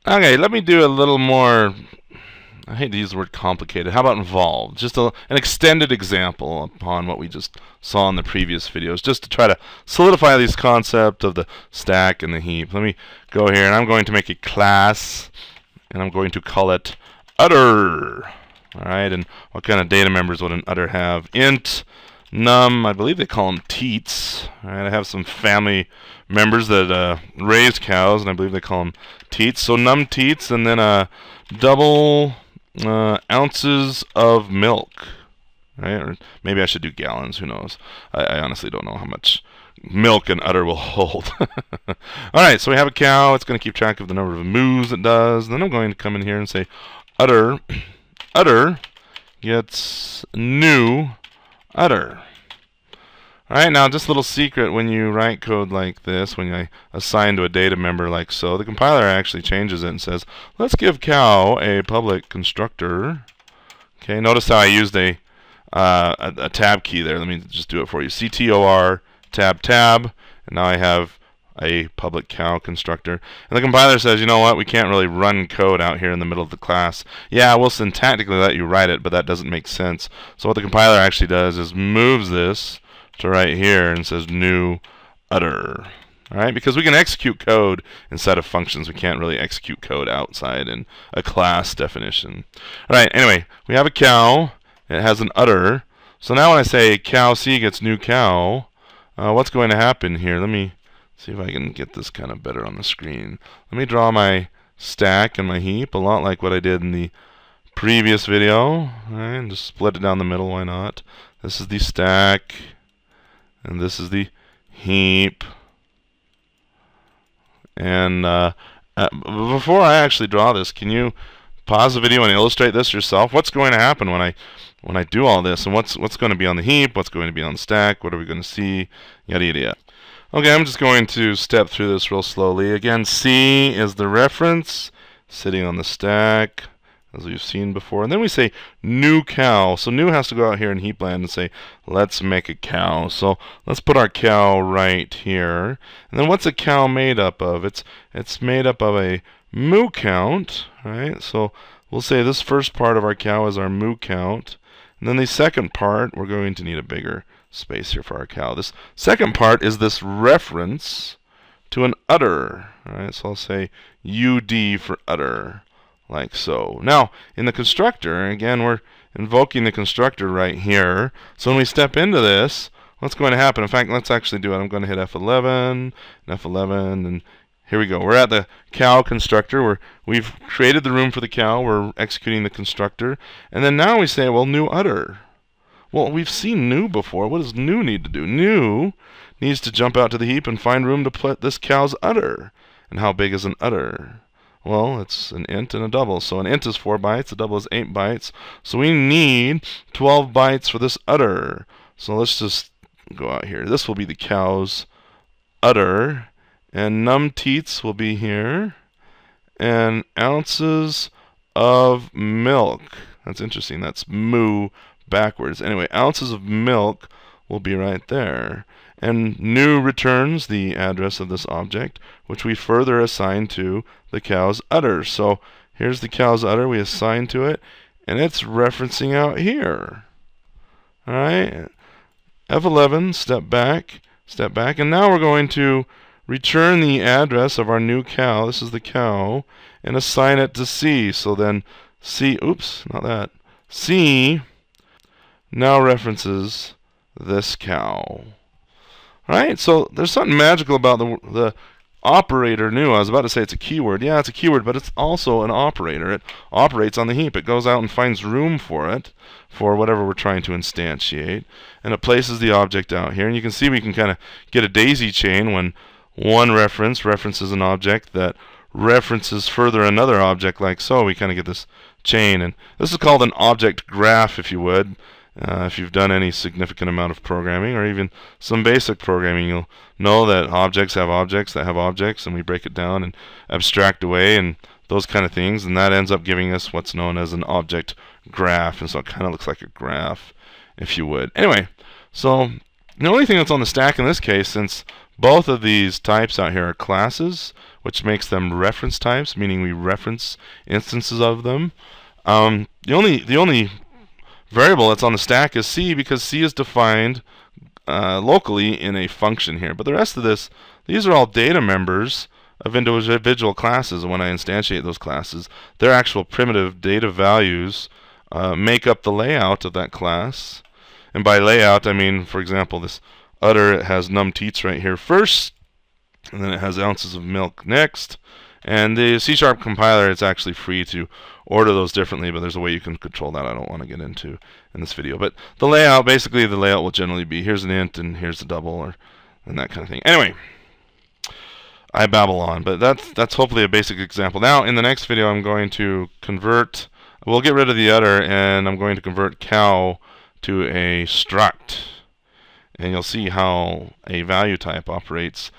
Okay, let me do a little more. I hate to use the word complicated. How about involved? Just an extended example upon what we just saw in the previous videos, just to try to solidify this concept of the stack and the heap. Let me go here, and I'm going to make a class, and I'm going to call it utter. All right, and what kind of data members would an utter have? Int, num, I believe they call them teats. All right, I have some family members that raised cows, and I believe they call them teats. So num teats, and then a double ounces of milk, right? Or maybe I should do gallons. Who knows? I honestly don't know how much milk an udder will hold. All right, so we have a cow. It's going to keep track of the number of moos it does. And then I'm going to come in here and say udder gets new udder. All right, now just a little secret: when you write code like this, when I assign to a data member like so, the compiler actually changes it and says, let's give cow a public constructor. Okay, notice how I used a tab key there. Let me just do it for you. CTOR tab tab, and now I have a public cow constructor. And the compiler says, you know what, we can't really run code out here in the middle of the class. Yeah, we'll syntactically let you write it, but that doesn't make sense. So what the compiler actually does is moves this to right here and says new utter. All right, because we can execute code inside of functions. We can't really execute code outside in a class definition. All right, anyway, we have a cow. It has an utter. So now when I say cow C gets new cow, what's going to happen here? Let me see if I can get this kind of better on the screen. Let me draw my stack and my heap, a lot like what I did in the previous video. All right, and just split it down the middle, why not? This is the stack, and this is the heap. And before I actually draw this, can you pause the video and illustrate this yourself? What's going to happen when I do all this, and what's going to be on the heap, what's going to be on the stack, what are we going to see, yada yada yada. Okay, I'm just going to step through this real slowly. Again, C is the reference sitting on the stack, as we've seen before. And then we say new cow. So new has to go out here in heap land and say, let's make a cow. So let's put our cow right here. And then what's a cow made up of? It's made up of a moo count, right? So we'll say this first part of our cow is our moo count. And then the second part, we're going to need a bigger space here for our cow. This second part is this reference to an utter. All right, so I'll say UD for utter, like so. Now, in the constructor, again, we're invoking the constructor right here. So when we step into this, what's going to happen? In fact, let's actually do it. I'm going to hit F11 and F11, and here we go. We're at the cow constructor. We've created the room for the cow. We're executing the constructor. And then now we say, well, new utter. Well, we've seen new before. What does new need to do? New needs to jump out to the heap and find room to put this cow's utter. And how big is an utter? Well, it's an int and a double. So an int is 4 bytes, a double is 8 bytes. So we need 12 bytes for this utter. So let's just go out here. This will be the cow's utter. And num teats will be here. And ounces of milk. That's interesting. That's moo backwards. Anyway, ounces of milk will be right there. And new returns the address of this object, which we further assign to the cow's utter. So here's the cow's utter we assign to it, and it's referencing out here. All right, F11, step back, and now we're going to return the address of our new cow. This is the cow, and assign it to C. So then C, oops, not that. C now references this cow. Alright, so there's something magical about the operator new. I was about to say it's a keyword. Yeah, it's a keyword, but it's also an operator. It operates on the heap. It goes out and finds room for it, for whatever we're trying to instantiate, and it places the object out here. And you can see we can kind of get a daisy chain when one reference references an object that references further another object, like so. We kind of get this chain, and this is called an object graph, if you would. If you've done any significant amount of programming or even some basic programming, you'll know that objects have objects that have objects, and we break it down and abstract away and those kind of things, and that ends up giving us what's known as an object graph. And so it kind of looks like a graph, if you would. Anyway, so the only thing that's on the stack in this case, since both of these types out here are classes, which makes them reference types, meaning we reference instances of them. The only variable that's on the stack is C, because C is defined locally in a function here. But the rest of this, these are all data members of individual classes, and when I instantiate those classes, their actual primitive data values make up the layout of that class. And by layout, I mean, for example, this udder, it has num teats right here first, and then it has ounces of milk next. And the C# compiler, it's actually free to order those differently, but there's a way you can control that I don't want to get into in this video. But the layout, basically the layout will generally be, here's an int and here's a double, and that kind of thing. Anyway, I babble on, but that's hopefully a basic example. Now, in the next video, I'm going to convert, we'll get rid of the udder, and I'm going to convert cow to a struct. And you'll see how a value type operates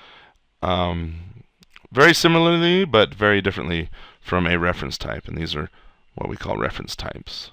very similarly, but very differently from a reference type. And these are what we call reference types.